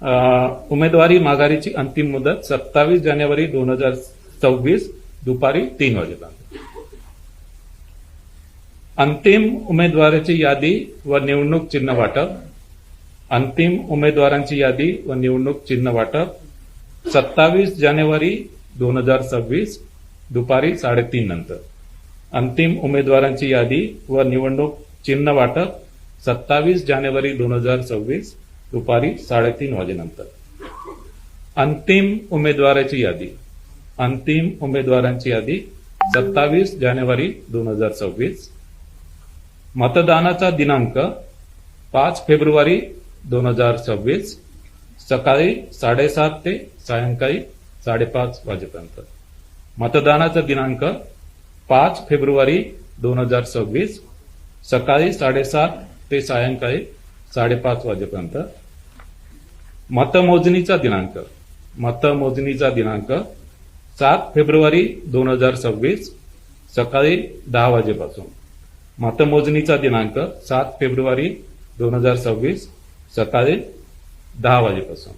उमेदवारी माघारीची अंतिम मुदत 27 जानेवारी 2024 दुपारी 3 वाजेपर्यंत. अंतिम उमेदवाराची यादी व निवडणूक चिन्ह वाटप. अंतिम उमेदवारांची यादी व निवडणूक चिन्ह वाटप 27 जानेवारी 2026 दुपारी 3:30 नंतर. अंतिम उमेदवारांची यादी व निवडणूक चिन्ह वाटप 27 जानेवारी 2026 दुपारी 3:30 वाजेनंतर. अंतिम उमेदवाराची यादी. अंतिम उमेदवारांची यादी 27 जानेवारी 2026. मतदानाचा दिनांक 5 फेब्रुवारी 2026 सकाळी 7:30 ते सायंकाळी 5:30 वाजेपर्यंत. मतदानाचा दिनांक 5 फेब्रुवारी 2026 सकाळी 7:30 ते सायंकाळी 5:30 वाजेपर्यंत. मतमोजणीचा दिनांक. मतमोजणीचा दिनांक 7 फेब्रुवारी 2026 सकाळी 10 वाजेपासून. मतमोजणीचा दिनांक 7 फेब्रुवारी 2026 सकाळी 10 वाजेपासून.